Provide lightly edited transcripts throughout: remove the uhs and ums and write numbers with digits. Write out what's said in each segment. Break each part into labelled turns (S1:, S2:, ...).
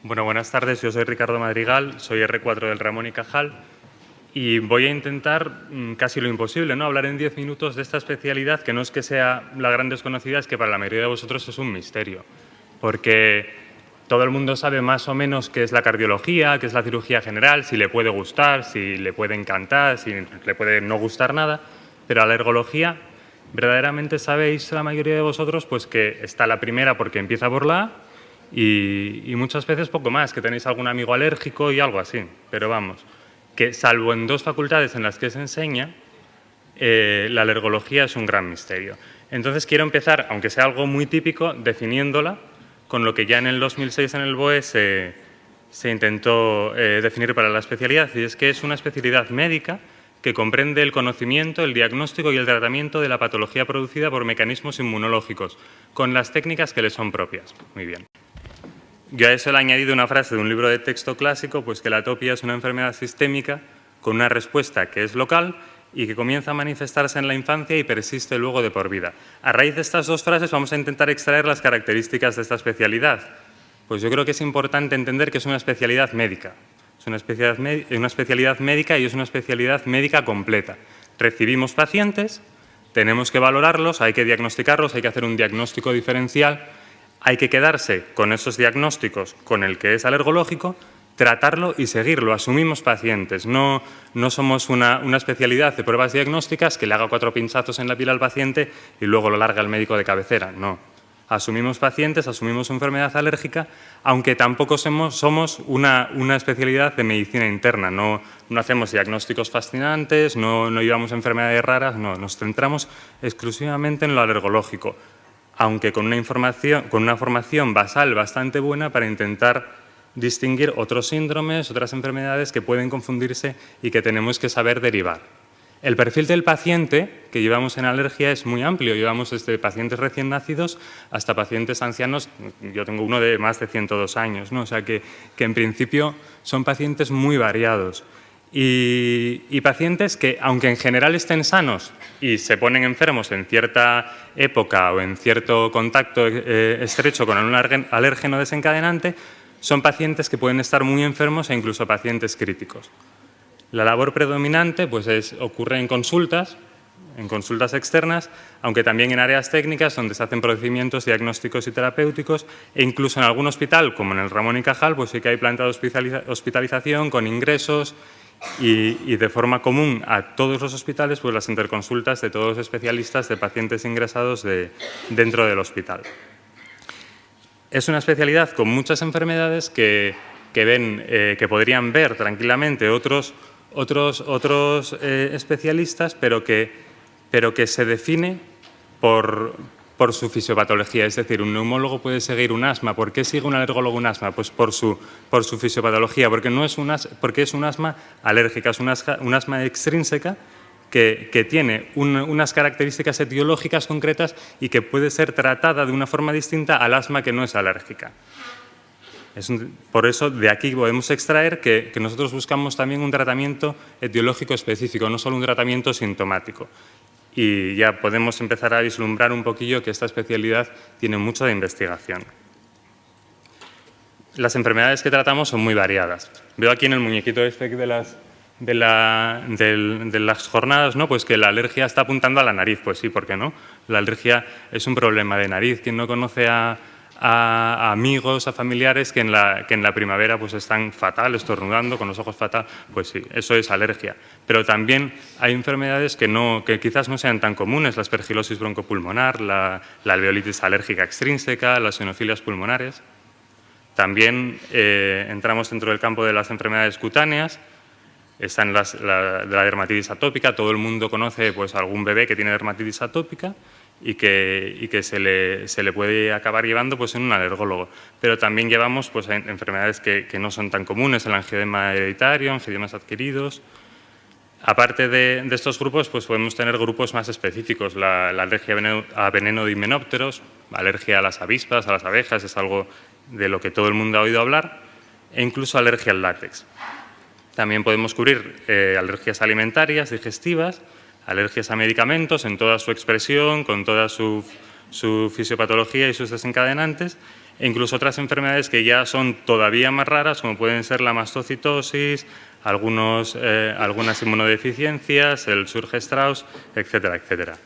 S1: Bueno, buenas tardes. Yo soy Ricardo Madrigal, soy R4 del Ramón y Cajal y voy a intentar casi lo imposible, ¿no? Hablar en 10 minutos de esta especialidad que no es que sea la gran desconocida, es que para la mayoría de vosotros es un misterio, porque todo el mundo sabe más o menos qué es la cardiología, qué es la cirugía general, si le puede gustar, si le puede encantar, si le puede no gustar nada, pero a la alergología verdaderamente sabéis la mayoría de vosotros pues que está la primera porque empieza por la A y muchas veces poco más, que tenéis algún amigo alérgico y algo así. Pero vamos, que salvo en 2 facultades en las que se enseña, la alergología es un gran misterio. Entonces quiero empezar, aunque sea algo muy típico, definiéndola con lo que ya en el 2006 en el BOE se intentó definir para la especialidad, y es que es una especialidad médica que comprende el conocimiento, el diagnóstico y el tratamiento de la patología producida por mecanismos inmunológicos, con las técnicas que le son propias. Muy bien. Yo a eso le he añadido una frase de un libro de texto clásico, pues que la atopia es una enfermedad sistémica con una respuesta que es local y que comienza a manifestarse en la infancia y persiste luego de por vida. A raíz de estas 2 frases vamos a intentar extraer las características de esta especialidad. Pues yo creo que es importante entender que es una especialidad médica. Es una especialidad médica y es una especialidad médica completa. Recibimos pacientes, tenemos que valorarlos, hay que diagnosticarlos, hay que hacer un diagnóstico diferencial. Hay que quedarse con esos diagnósticos con el que es alergológico, tratarlo y seguirlo. Asumimos pacientes. No somos una especialidad de pruebas diagnósticas que le haga 4 pinchazos en la piel al paciente y luego lo larga al médico de cabecera. No. Asumimos pacientes, asumimos su enfermedad alérgica, aunque tampoco somos una especialidad de medicina interna. No hacemos diagnósticos fascinantes, no llevamos enfermedades raras, no. Nos centramos exclusivamente en lo alergológico, aunque con una formación basal bastante buena para intentar distinguir otros síndromes, otras enfermedades que pueden confundirse y que tenemos que saber derivar. El perfil del paciente que llevamos en alergia es muy amplio. Llevamos desde pacientes recién nacidos hasta pacientes ancianos. Yo tengo uno de más de 102 años, ¿no? O sea que en principio son pacientes muy variados. Y pacientes que, aunque en general estén sanos y se ponen enfermos en cierta época o en cierto contacto estrecho con un alérgeno desencadenante, son pacientes que pueden estar muy enfermos e incluso pacientes críticos. La labor predominante pues ocurre en consultas externas, aunque también en áreas técnicas donde se hacen procedimientos diagnósticos y terapéuticos, e incluso en algún hospital, como en el Ramón y Cajal, pues sí que hay planta de hospitalización con ingresos y de forma común a todos los hospitales, pues las interconsultas de todos los especialistas de pacientes ingresados dentro del hospital. Es una especialidad con muchas enfermedades que podrían ver tranquilamente otros especialistas, pero que se define por su fisiopatología. Es decir, un neumólogo puede seguir un asma. ¿Por qué sigue un alergólogo un asma? Pues por su fisiopatología, porque es un asma alérgica, es un asma extrínseca que tiene unas características etiológicas concretas y que puede ser tratada de una forma distinta al asma que no es alérgica. Por eso, de aquí podemos extraer que nosotros buscamos también un tratamiento etiológico específico, no solo un tratamiento sintomático. Y ya podemos empezar a vislumbrar un poquillo que esta especialidad tiene mucho de investigación. Las enfermedades que tratamos son muy variadas. Veo aquí en el muñequito este de las jornadas, ¿no? Pues que la alergia está apuntando a la nariz. Pues sí, ¿por qué no? La alergia es un problema de nariz. ¿Quién no conoce a amigos, a familiares que en la primavera pues están fatal, estornudando, con los ojos fatal? Pues sí, eso es alergia. Pero también hay enfermedades que quizás no sean tan comunes: la aspergilosis broncopulmonar, la alveolitis alérgica extrínseca, las eosinofilias pulmonares. También entramos dentro del campo de las enfermedades cutáneas. Están la dermatitis atópica. Todo el mundo conoce pues algún bebé que tiene dermatitis atópica y que se le puede acabar llevando pues en un alergólogo. Pero también llevamos pues enfermedades que no son tan comunes: el angioedema hereditario, angioedemas adquiridos. Aparte de estos grupos, pues podemos tener grupos más específicos: la alergia a veneno de himenópteros, alergia a las avispas, a las abejas, es algo de lo que todo el mundo ha oído hablar, e incluso alergia al látex. También podemos cubrir alergias alimentarias, digestivas, alergias a medicamentos en toda su expresión, con toda su fisiopatología y sus desencadenantes, e incluso otras enfermedades que ya son todavía más raras, como pueden ser la mastocitosis, algunas inmunodeficiencias, el Sjögren-Strauss, etcétera, etcétera.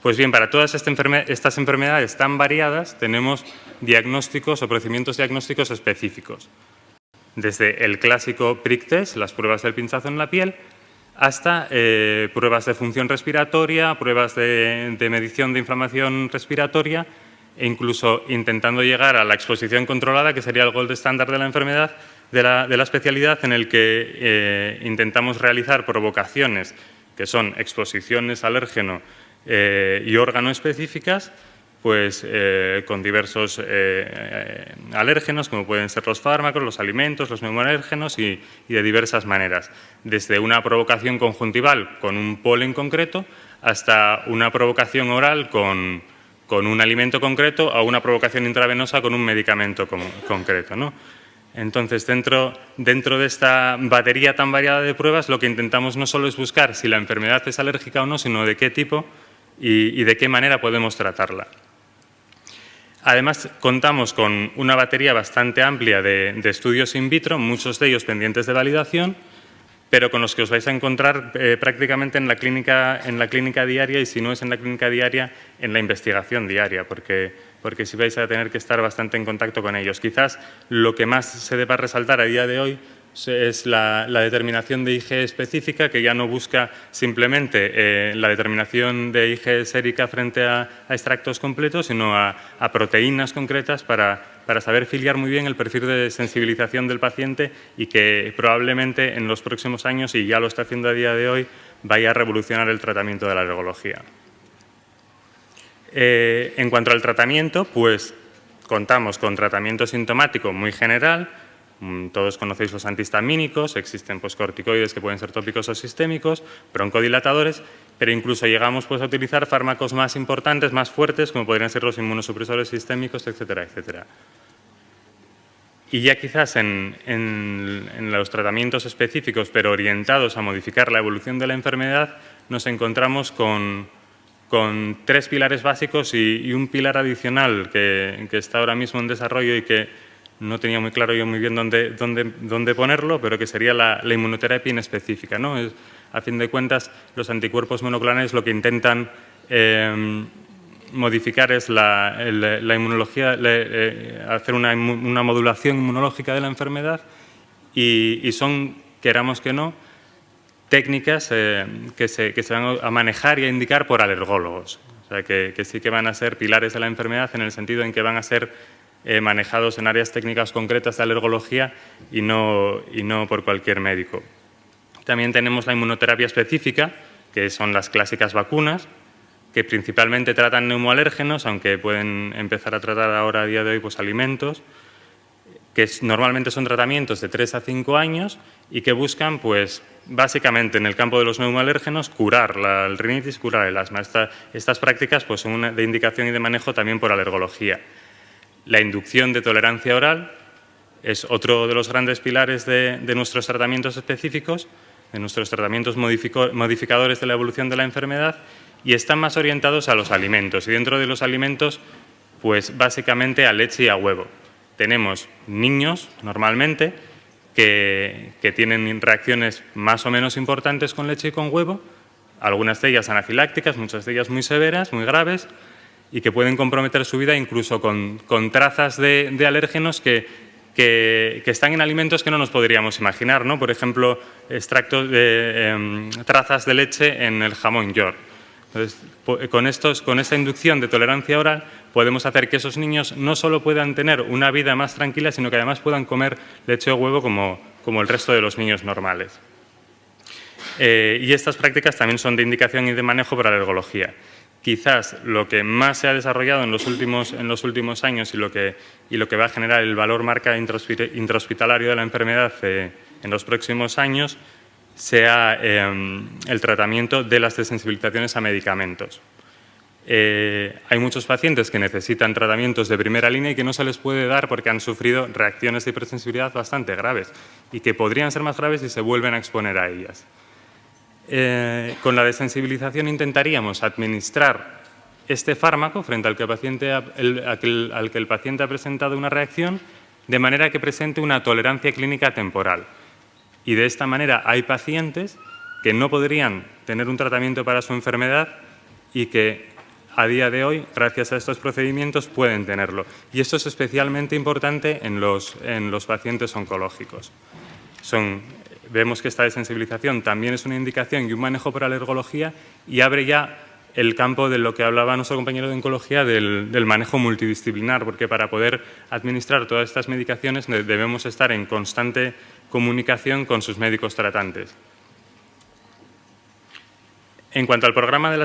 S1: Pues bien, para todas estas enfermedades tan variadas tenemos diagnósticos o procedimientos diagnósticos específicos. Desde el clásico prick test, las pruebas del pinchazo en la piel, hasta pruebas de función respiratoria, pruebas de medición de inflamación respiratoria e incluso intentando llegar a la exposición controlada, que sería el gold estándar de la enfermedad, de la especialidad, en el que intentamos realizar provocaciones que son exposiciones al alérgeno y órgano específicas, pues con diversos alérgenos, como pueden ser los fármacos, los alimentos, los neumoalérgenos y de diversas maneras. Desde una provocación conjuntival con un polen concreto hasta una provocación oral con un alimento concreto o una provocación intravenosa con un medicamento concreto, ¿no? Entonces, dentro de esta batería tan variada de pruebas, lo que intentamos no solo es buscar si la enfermedad es alérgica o no, sino de qué tipo y de qué manera podemos tratarla. Además, contamos con una batería bastante amplia de estudios in vitro, muchos de ellos pendientes de validación, pero con los que os vais a encontrar prácticamente en la clínica diaria, y si no es en la clínica diaria, en la investigación diaria, porque sí vais a tener que estar bastante en contacto con ellos. Quizás lo que más se deba resaltar a día de hoy es la determinación de IgE específica, que ya no busca simplemente la determinación de IgE sérica frente a extractos completos, sino a proteínas concretas para saber filiar muy bien el perfil de sensibilización del paciente, y que probablemente en los próximos años, y ya lo está haciendo a día de hoy, vaya a revolucionar el tratamiento de la alergología. En cuanto al tratamiento, pues contamos con tratamiento sintomático muy general. Todos conocéis los antihistamínicos, existen pues corticoides que pueden ser tópicos o sistémicos, broncodilatadores, pero incluso llegamos pues a utilizar fármacos más importantes, más fuertes, como podrían ser los inmunosupresores sistémicos, etcétera, etcétera. Y ya quizás en los tratamientos específicos, pero orientados a modificar la evolución de la enfermedad, nos encontramos con 3 pilares básicos y un pilar adicional que está ahora mismo en desarrollo y que no tenía muy claro yo muy bien dónde ponerlo, pero que sería la inmunoterapia inespecífica, ¿no? A fin de cuentas, los anticuerpos monoclonales lo que intentan modificar es la inmunología, hacer una modulación inmunológica de la enfermedad, y son, queramos que no, técnicas que se van a manejar y a indicar por alergólogos. O sea, que sí que van a ser pilares de la enfermedad, en el sentido en que van a ser manejados en áreas técnicas concretas de alergología y no por cualquier médico. También tenemos la inmunoterapia específica, que son las clásicas vacunas, que principalmente tratan neumoalérgenos, aunque pueden empezar a tratar ahora a día de hoy pues alimentos, que normalmente son tratamientos de 3 a 5 años y que buscan, pues, básicamente en el campo de los neumoalérgenos, curar el rinitis, curar el asma. Estas prácticas pues, son de indicación y de manejo también por alergología. La inducción de tolerancia oral es otro de los grandes pilares de nuestros tratamientos específicos, de nuestros tratamientos modificadores de la evolución de la enfermedad, y están más orientados a los alimentos. Y dentro de los alimentos, pues básicamente a leche y a huevo. Tenemos niños, normalmente, que tienen reacciones más o menos importantes con leche y con huevo, algunas de ellas anafilácticas, muchas de ellas muy severas, muy graves, y que pueden comprometer su vida incluso con trazas de alérgenos que están en alimentos que no nos podríamos imaginar, ¿no? Por ejemplo, extractos de trazas de leche en el jamón York. Entonces, con esta inducción de tolerancia oral podemos hacer que esos niños no solo puedan tener una vida más tranquila, sino que además puedan comer leche o huevo como el resto de los niños normales. Y estas prácticas también son de indicación y de manejo para alergología. Quizás lo que más se ha desarrollado en los últimos años y lo que va a generar el valor marca intrahospitalario de la enfermedad en los próximos años sea el tratamiento de las desensibilizaciones a medicamentos. Hay muchos pacientes que necesitan tratamientos de primera línea y que no se les puede dar porque han sufrido reacciones de hipersensibilidad bastante graves y que podrían ser más graves si se vuelven a exponer a ellas. Con la desensibilización intentaríamos administrar este fármaco frente al que el paciente ha presentado una reacción, de manera que presente una tolerancia clínica temporal. Y de esta manera hay pacientes que no podrían tener un tratamiento para su enfermedad y que a día de hoy, gracias a estos procedimientos, pueden tenerlo. Y esto es especialmente importante en los pacientes oncológicos. Vemos que esta desensibilización también es una indicación y un manejo por alergología y abre ya el campo de lo que hablaba nuestro compañero de oncología del manejo multidisciplinar, porque para poder administrar todas estas medicaciones debemos estar en constante comunicación con sus médicos tratantes. En cuanto al programa de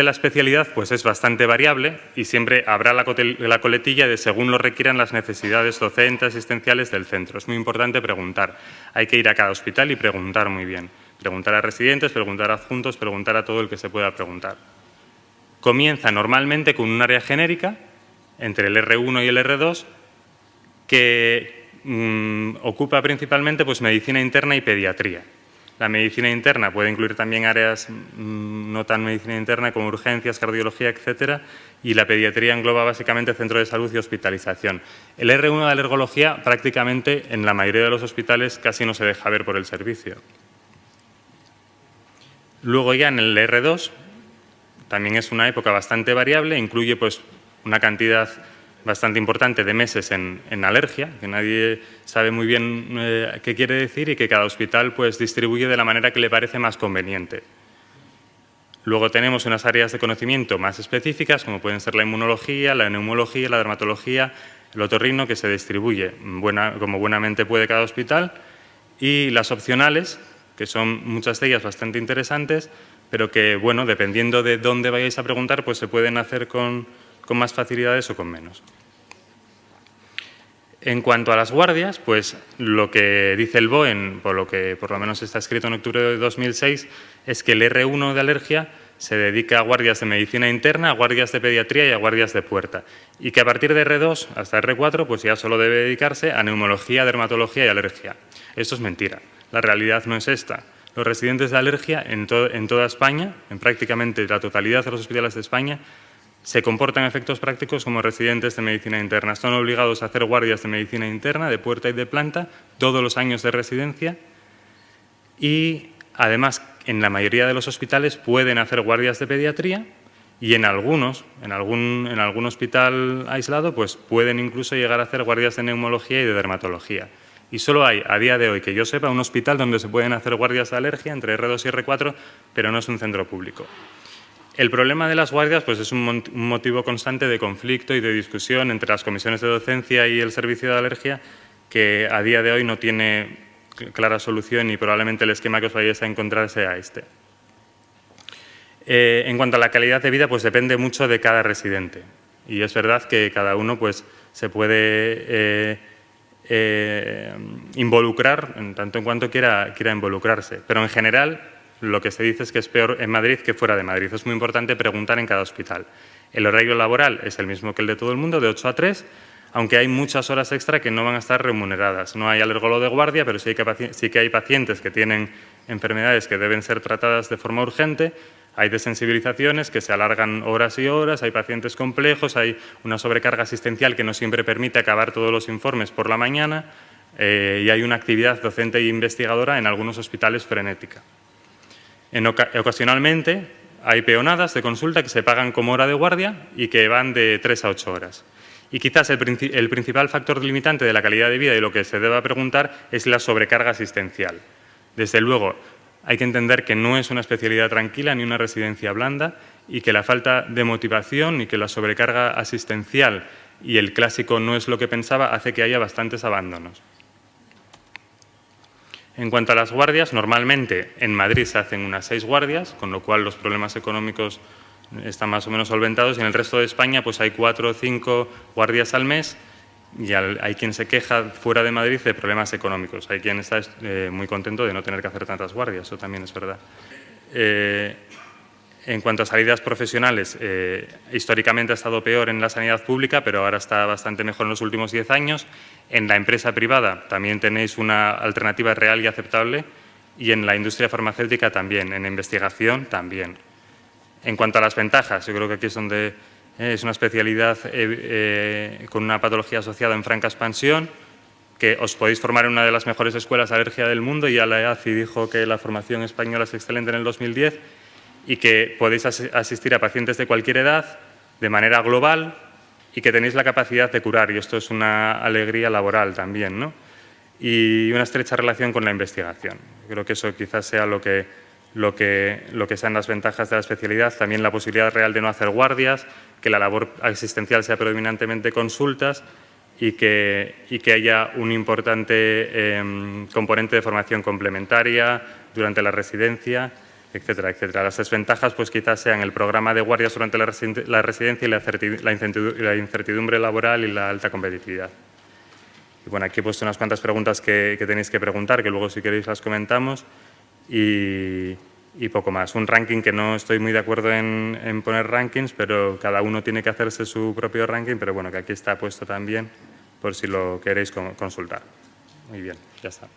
S1: la especialidad, pues es bastante variable y siempre habrá la coletilla de según lo requieran las necesidades docentes, asistenciales del centro. Es muy importante preguntar. Hay que ir a cada hospital y preguntar muy bien. Preguntar a residentes, preguntar a adjuntos, preguntar a todo el que se pueda preguntar. Comienza normalmente con un área genérica entre el R1 y el R2 que ocupa principalmente pues, medicina interna y pediatría. La medicina interna puede incluir también áreas no tan medicina interna como urgencias, cardiología, etcétera, y la pediatría engloba básicamente centro de salud y hospitalización. El R1 de alergología prácticamente en la mayoría de los hospitales casi no se deja ver por el servicio. Luego ya en el R2 también es una época bastante variable, incluye pues una cantidad bastante importante de meses en alergia, que nadie sabe muy bien qué quiere decir y que cada hospital pues, distribuye de la manera que le parece más conveniente. Luego tenemos unas áreas de conocimiento más específicas, como pueden ser la inmunología, la neumología, la dermatología, el otorrino, que se distribuye como buenamente puede cada hospital, y las opcionales, que son muchas de ellas bastante interesantes, pero que, bueno, dependiendo de dónde vayáis a preguntar, pues se pueden hacer con más facilidades o con menos. En cuanto a las guardias, pues lo que dice el BOE, por lo menos está escrito en octubre de 2006, es que el R1 de alergia se dedica a guardias de medicina interna, a guardias de pediatría y a guardias de puerta. Y que a partir de R2 hasta R4 pues ya solo debe dedicarse a neumología, dermatología y alergia. Esto es mentira. La realidad no es esta. Los residentes de alergia en toda España, en prácticamente la totalidad de los hospitales de España, se comportan a efectos prácticos como residentes de medicina interna. Están obligados a hacer guardias de medicina interna, de puerta y de planta, todos los años de residencia y, además, en la mayoría de los hospitales pueden hacer guardias de pediatría y en algún hospital aislado pues pueden incluso llegar a hacer guardias de neumología y de dermatología. Y solo hay, a día de hoy, que yo sepa, un hospital donde se pueden hacer guardias de alergia entre R2 y R4, pero no es un centro público. El problema de las guardias pues, es un motivo constante de conflicto y de discusión entre las comisiones de docencia y el servicio de alergia que a día de hoy no tiene clara solución y probablemente el esquema que os vayáis a encontrar sea este. En cuanto a la calidad de vida, pues depende mucho de cada residente. Y es verdad que cada uno pues, se puede involucrar en tanto en cuanto quiera involucrarse. Pero en general, lo que se dice es que es peor en Madrid que fuera de Madrid. Es muy importante preguntar en cada hospital. El horario laboral es el mismo que el de todo el mundo, de 8 a 3, aunque hay muchas horas extra que no van a estar remuneradas. No hay alergólogo de guardia, pero sí que hay pacientes que tienen enfermedades que deben ser tratadas de forma urgente. Hay desensibilizaciones que se alargan horas y horas, hay pacientes complejos, hay una sobrecarga asistencial que no siempre permite acabar todos los informes por la mañana y hay una actividad docente e investigadora en algunos hospitales frenética. Ocasionalmente hay peonadas de consulta que se pagan como hora de guardia y que van de 3 a 8 horas. Y quizás el principal factor limitante de la calidad de vida y lo que se deba preguntar es la sobrecarga asistencial. Desde luego, hay que entender que no es una especialidad tranquila ni una residencia blanda y que la falta de motivación y que la sobrecarga asistencial y el clásico no es lo que pensaba hace que haya bastantes abandonos. En cuanto a las guardias, normalmente en Madrid se hacen unas 6 guardias, con lo cual los problemas económicos están más o menos solventados y en el resto de España pues hay 4 o 5 guardias al mes y hay quien se queja fuera de Madrid de problemas económicos. Hay quien está muy contento de no tener que hacer tantas guardias, eso también es verdad. En cuanto a salidas profesionales, históricamente ha estado peor en la sanidad pública, pero ahora está bastante mejor en los últimos 10 años. En la empresa privada también tenéis una alternativa real y aceptable y en la industria farmacéutica también, en investigación también. En cuanto a las ventajas, yo creo que aquí es donde es una especialidad con una patología asociada en franca expansión, que os podéis formar en una de las mejores escuelas de alergia del mundo, y ya la EACI dijo que la formación española es excelente en el 2010, y que podéis asistir a pacientes de cualquier edad, de manera global, y que tenéis la capacidad de curar, y esto es una alegría laboral también, ¿no? Y una estrecha relación con la investigación. Creo que eso quizás sea lo que sean las ventajas de la especialidad. También la posibilidad real de no hacer guardias, que la labor asistencial sea predominantemente consultas y que haya un importante componente de formación complementaria durante la residencia, etcétera, etcétera. Las desventajas pues quizás sean el programa de guardias durante la residencia y la incertidumbre laboral y la alta competitividad. Y bueno, aquí he puesto unas cuantas preguntas que tenéis que preguntar, que luego si queréis las comentamos, y poco más. Un ranking que no estoy muy de acuerdo en poner rankings, pero cada uno tiene que hacerse su propio ranking, pero bueno, que aquí está puesto también por si lo queréis consultar. Muy bien, ya está.